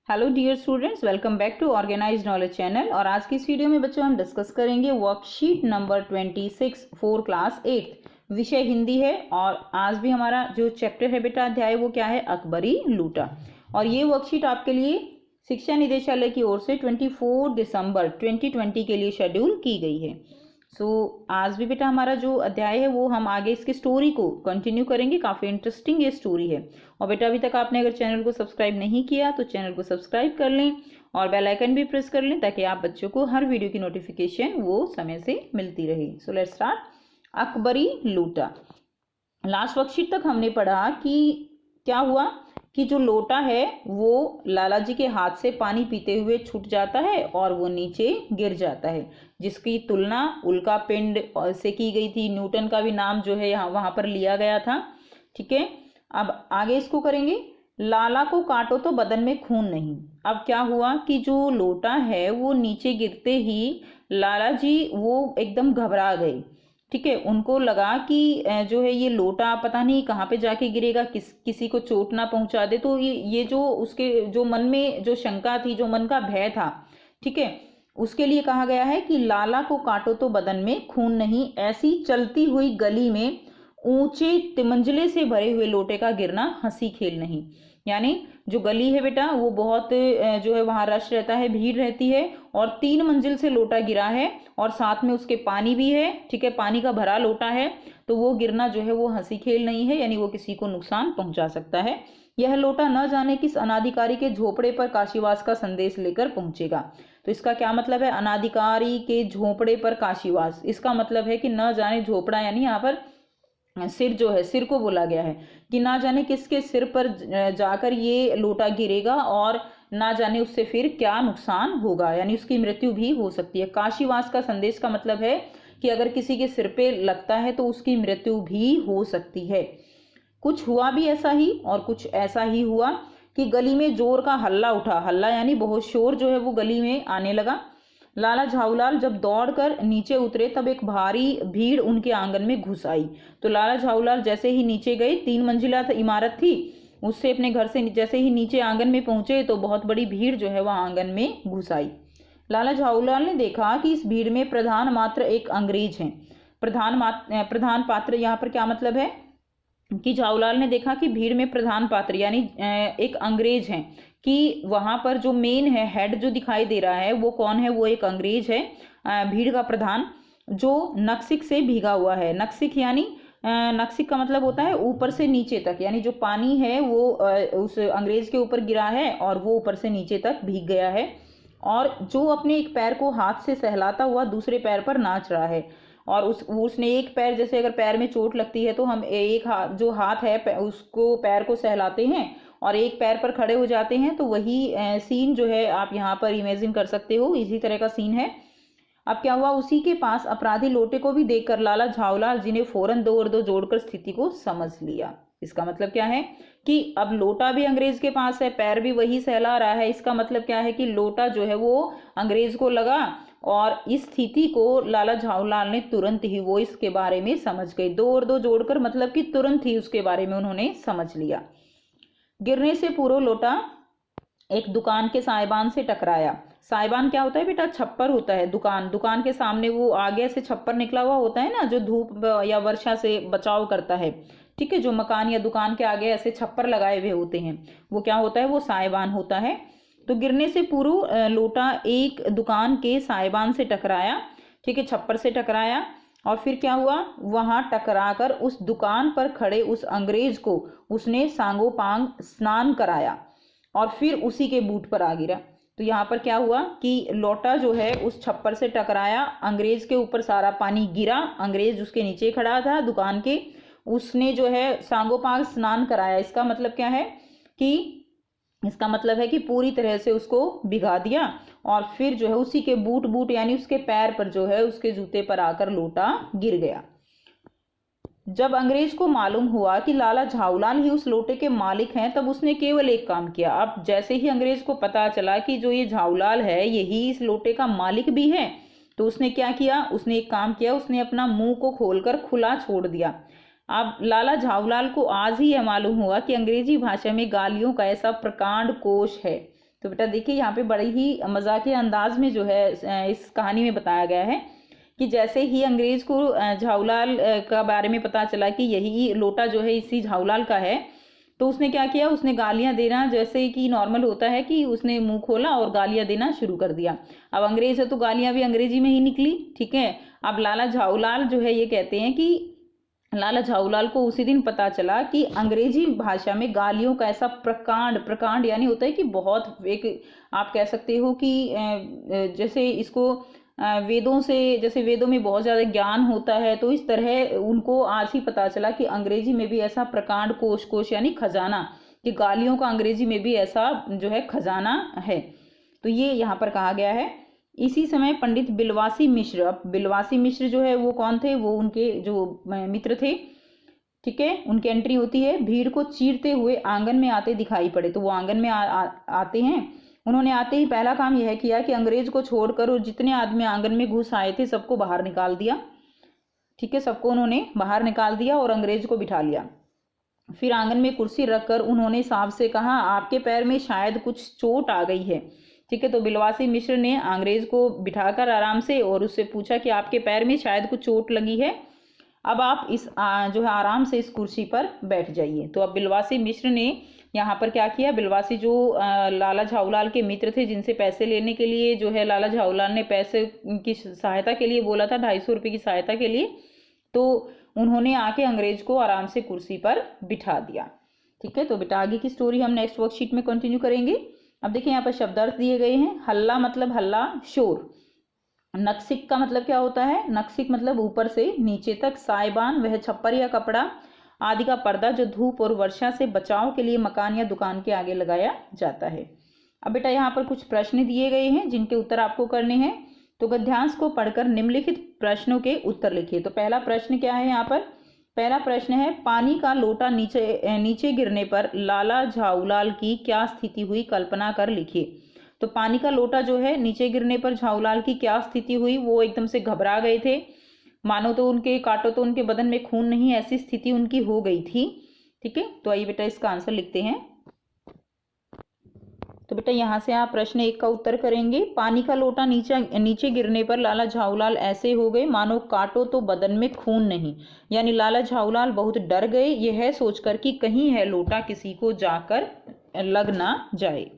Hello dear students, welcome back to organised knowledge channel. और आज की इस वीडियो में बच्चों हम डिस्कस करेंगे वर्कशीट नंबर 26 फॉर क्लास 8। विषय हिंदी है और आज भी हमारा जो चैप्टर है बेटा अध्याय वो क्या है, अकबरी लूटा। और ये वर्कशीट आपके लिए शिक्षा निदेशालय की ओर से 24 दिसंबर 2020 के लिए शेड्यूल की गई है। आज भी बेटा हमारा जो अध्याय है वो हम आगे इसकी स्टोरी को कंटिन्यू करेंगे। काफ़ी इंटरेस्टिंग ये स्टोरी है। और बेटा अभी तक आपने अगर चैनल को सब्सक्राइब नहीं किया तो चैनल को सब्सक्राइब कर लें और बेल आइकन भी प्रेस कर लें ताकि आप बच्चों को हर वीडियो की नोटिफिकेशन वो समय से मिलती रहे। So let's start. अकबरी लूटा। लास्ट वर्कशीट तक हमने पढ़ा कि क्या हुआ कि जो लोटा है वो लाला जी के हाथ से पानी पीते हुए छूट जाता है और वो नीचे गिर जाता है, जिसकी तुलना उल्का पिंड से की गई थी। न्यूटन का भी नाम जो है यहाँ वहां पर लिया गया था। ठीक है, अब आगे इसको करेंगे। लाला को काटो तो बदन में खून नहीं। अब क्या हुआ कि जो लोटा है वो नीचे गिरते ही लाला जी वो एकदम घबरा गए। ठीक है, उनको लगा कि जो है ये लोटा पता नहीं कहाँ पे जाके गिरेगा, किसी को चोट ना पहुंचा दे। तो ये जो उसके जो मन में जो शंका थी, जो मन का भय था, ठीक है, उसके लिए कहा गया है कि लाला को काटो तो बदन में खून नहीं। ऐसी चलती हुई गली में ऊंचे तिमंजले से भरे हुए लोटे का गिरना हंसी खेल नहीं। यानी जो गली है बेटा वो बहुत जो है वहां रश रहता है, भीड़ रहती है, और 3 मंजिल से लोटा गिरा है और साथ में उसके पानी भी है। ठीक है, पानी का भरा लोटा है, तो वो गिरना जो है वो हंसी खेल नहीं है, यानी वो किसी को नुकसान पहुंचा सकता है। यह लोटा न जाने किस अनाधिकारी के झोपड़े पर काशीवास का संदेश लेकर पहुंचेगा। तो इसका क्या मतलब है, अनाधिकारी के झोपड़े पर काशीवास, इसका मतलब है कि न जाने झोपड़ा यानी यहाँ पर सिर जो है, सिर को बोला गया है कि ना जाने किसके सिर पर जाकर ये लोटा गिरेगा और ना जाने उससे फिर क्या नुकसान होगा, यानी उसकी मृत्यु भी हो सकती है। काशीवास का संदेश का मतलब है कि अगर किसी के सिर पे लगता है तो उसकी मृत्यु भी हो सकती है। कुछ हुआ भी ऐसा ही, और कुछ ऐसा ही हुआ कि गली में जोर का हल्ला उठा। हल्ला यानी बहुत शोर जो है वो गली में आने लगा। लाला झाऊलाल जब दौड़कर नीचे उतरे तब एक भारी भीड़ उनके आंगन में घुस आई। तो लाला झाऊलाल जैसे ही नीचे गए, 3 मंजिला इमारत थी, उससे अपने घर से जैसे ही नीचे आंगन में पहुंचे तो बहुत बड़ी भीड़ जो है वह आंगन में घुस आई। लाला झाऊलाल ने देखा कि इस भीड़ में प्रधान मात्र एक अंग्रेज है। प्रधान पात्र यहाँ पर क्या मतलब है कि झाऊलाल ने देखा कि भीड़ में प्रधान पात्र यानी एक अंग्रेज हैं, कि वहां पर जो मेन है, हेड जो दिखाई दे रहा है वो कौन है, वो एक अंग्रेज है, भीड़ का प्रधान, जो नक्सिक से भीगा हुआ है। नक्सिक यानी नक्सिक का मतलब होता है ऊपर से नीचे तक, यानी जो पानी है वो उस अंग्रेज के ऊपर गिरा है और वो ऊपर से नीचे तक भीग गया है, और जो अपने एक पैर को हाथ से सहलाता हुआ दूसरे पैर पर नाच रहा है। और उसने एक पैर, जैसे अगर पैर में चोट लगती है तो हम एक हाथ, जो हाथ है उसको, पैर को सहलाते हैं और एक पैर पर खड़े हो जाते हैं। तो वही सीन जो है आप यहाँ पर इमेजिन कर सकते हो, इसी तरह का सीन है। अब क्या हुआ, उसी के पास अपराधी लोटे को भी देखकर लाला झाऊलाल जी ने फौरन 2 और 2 जोड़कर स्थिति को समझ लिया। इसका मतलब क्या है कि अब लोटा भी अंग्रेज के पास है, पैर भी वही सहला रहा है। इसका मतलब क्या है कि लोटा जो है वो अंग्रेज को लगा, और इस स्थिति को लाला झाऊलाल ने तुरंत ही वो इसके बारे में समझ गए। 2 और 2 जोड़कर मतलब कि तुरंत ही उसके बारे में उन्होंने समझ लिया। गिरने से पूर्व लोटा एक दुकान के साइबान से टकराया। साइबान क्या होता है बेटा, छप्पर होता है। दुकान के सामने वो आगे से छप्पर निकला हुआ होता है ना, जो धूप या वर्षा से बचाव करता है। ठीक है, जो मकान या दुकान के आगे ऐसे छप्पर लगाए हुए होते हैं वो क्या होता है, वो साइबान होता है। तो गिरने से पूर्व लोटा एक दुकान के साइबान से टकराया। ठीक है, छप्पर से टकराया, और फिर क्या हुआ, वहां टकराकर उस दुकान पर खड़े उस अंग्रेज को उसने सांगोपांग स्नान कराया और फिर उसी के बूट पर आ गिरा। तो यहाँ पर क्या हुआ कि लोटा जो है उस छप्पर से टकराया, अंग्रेज के ऊपर सारा पानी गिरा, अंग्रेज उसके नीचे खड़ा था दुकान के, उसने जो है सांगोपांग स्नान कराया। इसका मतलब क्या है कि इसका मतलब है कि पूरी तरह से उसको भिगा दिया, और फिर जो है उसी के बूट यानी उसके पैर पर जो है, उसके जूते पर आकर लोटा गिर गया। जब अंग्रेज को मालूम हुआ कि लाला झाऊलाल ही उस लोटे के मालिक हैं, तब उसने केवल एक काम किया। अब जैसे ही अंग्रेज को पता चला कि जो ये झाऊलाल है यही इस लोटे का मालिक भी है, तो उसने क्या किया, उसने एक काम किया, उसने अपना मुंह को खोलकर खुला छोड़ दिया। अब लाला झाऊलाल को आज ही यह मालूम हुआ कि अंग्रेजी भाषा में गालियों का ऐसा प्रकांड कोश है तो बेटा देखिए यहाँ पे बड़े ही मजाकिया अंदाज में जो है इस कहानी में बताया गया है कि जैसे ही अंग्रेज को झाऊलाल का बारे में पता चला कि यही लोटा जो है इसी झाऊलाल का है, तो उसने क्या किया, उसने गालियां देना, जैसे कि नॉर्मल होता है कि उसने मुंह खोला और गालियां देना शुरू कर दिया। अब अंग्रेज है तो गालियां भी अंग्रेजी में ही निकली, ठीक है। अब लाला झाऊलाल जो है ये कहते हैं कि लाला झाऊलाल को उसी दिन पता चला कि अंग्रेजी भाषा में गालियों का ऐसा प्रकांड, प्रकांड यानी होता है कि बहुत, एक आप कह सकते हो कि जैसे इसको वेदों से, जैसे वेदों में बहुत ज़्यादा ज्ञान होता है, तो इस तरह उनको आज ही पता चला कि अंग्रेजी में भी ऐसा प्रकांड, कोश यानी खजाना, कि गालियों का अंग्रेजी में भी ऐसा जो है खजाना है। तो ये यहाँ पर कहा गया है। इसी समय पंडित बिलवासी मिश्र, अब बिलवासी मिश्र जो है वो कौन थे, वो उनके जो मित्र थे, ठीक है, उनकी एंट्री होती है। भीड़ को चीरते हुए आंगन में आते दिखाई पड़े, तो वो आंगन में आते हैं। उन्होंने आते ही पहला काम यह किया कि अंग्रेज को छोड़कर और जितने आदमी आंगन में घुस आए थे सबको बाहर निकाल दिया, ठीक है, सबको उन्होंने बाहर निकाल दिया और अंग्रेज को बिठा लिया। फिर आंगन में कुर्सी रखकर उन्होंने साहब से कहा, आपके पैर में शायद कुछ चोट आ गई है, ठीक है। तो बिलवासी मिश्र ने अंग्रेज को बिठाकर आराम से और उससे पूछा कि आपके पैर में शायद कुछ चोट लगी है, अब आप इस जो है आराम से इस कुर्सी पर बैठ जाइए। तो अब बिलवासी मिश्र ने यहाँ पर क्या किया, बिलवासी जो लाला झाऊलाल के मित्र थे, जिनसे पैसे लेने के लिए जो है लाला झाऊलाल ने पैसे की सहायता के लिए बोला था, 250 रुपये की सहायता के लिए, तो उन्होंने आके अंग्रेज को आराम से कुर्सी पर बिठा दिया, ठीक है। तो बेटा आगे की स्टोरी हम नेक्स्ट वर्कशीट में कंटिन्यू करेंगे। अब देखिए यहाँ पर शब्दार्थ दिए गए हैं। हल्ला मतलब हल्ला, शोर। नक्सिक का मतलब क्या होता है, नक्सिक मतलब ऊपर से नीचे तक। साइबान वह छप्पर या कपड़ा आदि का पर्दा जो धूप और वर्षा से बचाव के लिए मकान या दुकान के आगे लगाया जाता है। अब बेटा यहाँ पर कुछ प्रश्न दिए गए हैं जिनके उत्तर आपको करने हैं। तो गद्यांश को पढ़कर निम्नलिखित प्रश्नों के उत्तर लिखिए। तो पहला प्रश्न क्या है यहाँ पर, पहला प्रश्न है, पानी का लोटा नीचे गिरने पर लाला झाऊलाल की क्या स्थिति हुई, कल्पना कर लिखिए। तो पानी का लोटा जो है नीचे गिरने पर झाऊलाल की क्या स्थिति हुई, वो एकदम से घबरा गए थे, मानो तो उनके काटो तो उनके बदन में खून नहीं, ऐसी स्थिति उनकी हो गई थी, ठीक है। तो आइए बेटा इसका आंसर लिखते हैं। तो बेटा यहाँ से आप प्रश्न 1 का उत्तर करेंगे। पानी का लोटा नीचे गिरने पर लाला झाऊलाल ऐसे हो गए मानो काटो तो बदन में खून नहीं, यानी लाला झाऊलाल बहुत डर गए यह सोचकर कि कहीं है लोटा किसी को जाकर लग ना जाए।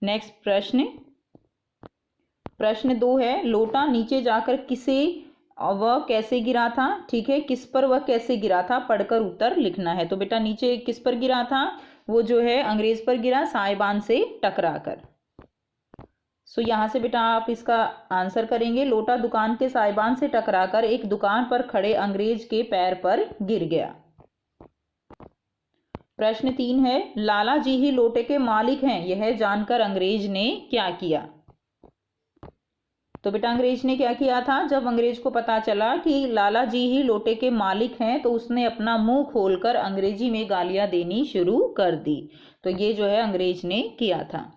नेक्स्ट प्रश्न 2 है, लोटा नीचे जाकर किसे वह कैसे गिरा था, ठीक है, किस पर वह कैसे गिरा था, पढ़कर उत्तर लिखना है। तो बेटा नीचे किस पर गिरा था, वो जो है अंग्रेज पर गिरा, साइबान से टकराकर। सो यहाँ से बेटा आप इसका आंसर करेंगे, लोटा दुकान के साइबान से टकराकर एक दुकान पर खड़े अंग्रेज के पैर पर गिर गया। प्रश्न 3 है, लाला जी ही लोटे के मालिक हैं यह जानकर अंग्रेज ने क्या किया। तो बेटा अंग्रेज ने क्या किया था, जब अंग्रेज को पता चला कि लाला जी ही लोटे के मालिक हैं तो उसने अपना मुंह खोलकर अंग्रेजी में गालियां देनी शुरू कर दी। तो ये जो है अंग्रेज ने किया था।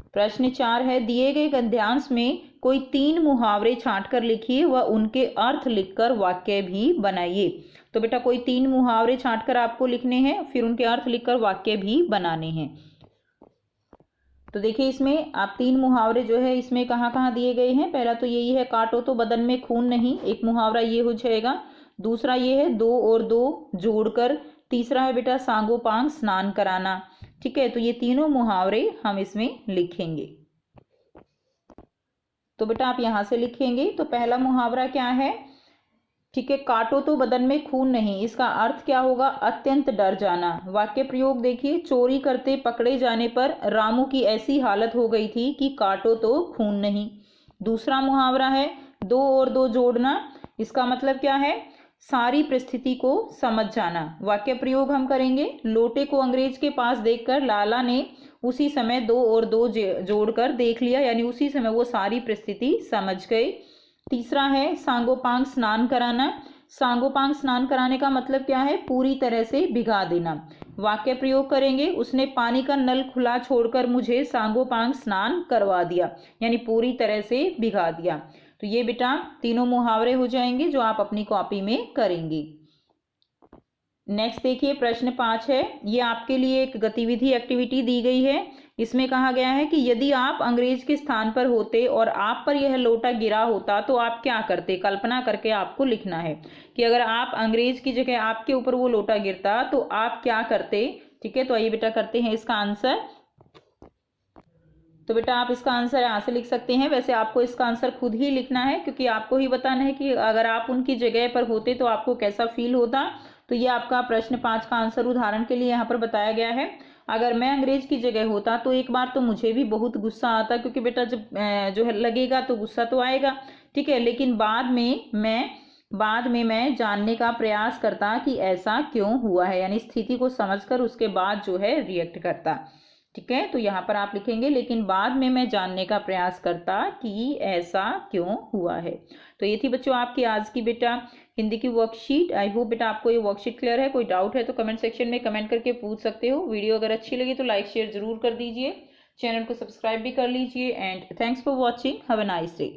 प्रश्न 4 है, दिए गए गद्यांश में कोई 3 मुहावरे छांटकर लिखिए व उनके अर्थ लिखकर वाक्य भी बनाइए। तो बेटा कोई 3 मुहावरे छांटकर आपको लिखने हैं, फिर उनके अर्थ लिखकर वाक्य भी बनाने हैं। तो देखिए इसमें आप 3 मुहावरे जो है इसमें कहाँ कहाँ दिए गए हैं। पहला तो यही है, काटो तो बदन में खून नहीं, एक मुहावरा ये हो जाएगा। दूसरा ये है, 2 और 2 जोड़कर। तीसरा है बेटा सांगो पांग स्नान कराना, ठीक है। तो ये तीनों मुहावरे हम इसमें लिखेंगे। तो बेटा आप यहाँ से लिखेंगे। तो पहला मुहावरा क्या है, ठीक है, काटो तो बदन में खून नहीं, इसका अर्थ क्या होगा, अत्यंत डर जाना। वाक्य प्रयोग देखिए, चोरी करते पकड़े जाने पर रामू की ऐसी हालत हो गई थी कि काटो तो खून नहीं। दूसरा मुहावरा है 2 और 2 जोड़ना, इसका मतलब क्या है, सारी परिस्थिति को समझ जाना। वाक्य प्रयोग हम करेंगे, लोटे को अंग्रेज के पास देखकर लाला ने उसी समय 2 और 2 जोड़कर देख लिया, यानी उसी समय वो सारी परिस्थिति समझ गए। तीसरा है सांगोपांग स्नान कराना। सांगोपांग स्नान कराने का मतलब क्या है, पूरी तरह से भिगा देना। वाक्य प्रयोग करेंगे, उसने पानी का नल खुला छोड़कर मुझे सांगोपांग स्नान करवा दिया, यानी पूरी तरह से भिगा दिया। तो ये बेटा तीनों मुहावरे हो जाएंगे जो आप अपनी कॉपी में करेंगे। नेक्स्ट देखिए प्रश्न 5 है, ये आपके लिए एक गतिविधि एक्टिविटी दी गई है। इसमें कहा गया है कि यदि आप अंग्रेज के स्थान पर होते और आप पर यह लोटा गिरा होता तो आप क्या करते। कल्पना करके आपको लिखना है कि अगर आप अंग्रेज की जगह आपके ऊपर वो लोटा गिरता तो आप क्या करते। ठीक है, तो आइए बेटा करते हैं इसका आंसर। तो बेटा आप इसका आंसर यहाँ से लिख सकते हैं। वैसे आपको इसका आंसर खुद ही लिखना है क्योंकि आपको ही बताना है कि अगर आप उनकी जगह पर होते तो आपको कैसा फील होता। तो ये आपका प्रश्न 5 का आंसर उदाहरण के लिए यहाँ पर बताया गया है। अगर मैं अंग्रेज की जगह होता तो एक बार तो मुझे भी बहुत गुस्सा आता, क्योंकि बेटा जब जो है लगेगा तो गुस्सा तो आएगा। ठीक है, लेकिन बाद में मैं जानने का प्रयास करता कि ऐसा क्यों हुआ है, यानी स्थिति को समझकर उसके बाद जो है रिएक्ट करता। ठीक है, तो यहाँ पर आप लिखेंगे लेकिन बाद में मैं जानने का प्रयास करता कि ऐसा क्यों हुआ है। तो ये थी बच्चों आपकी आज की बेटा हिंदी की वर्कशीट। आई होप बेटा आपको ये वर्कशीट क्लियर है। कोई डाउट है तो कमेंट सेक्शन में कमेंट करके पूछ सकते हो। वीडियो अगर अच्छी लगी तो लाइक शेयर जरूर कर दीजिए, चैनल को सब्सक्राइब भी कर लीजिए। And thanks for watching, have a nice day.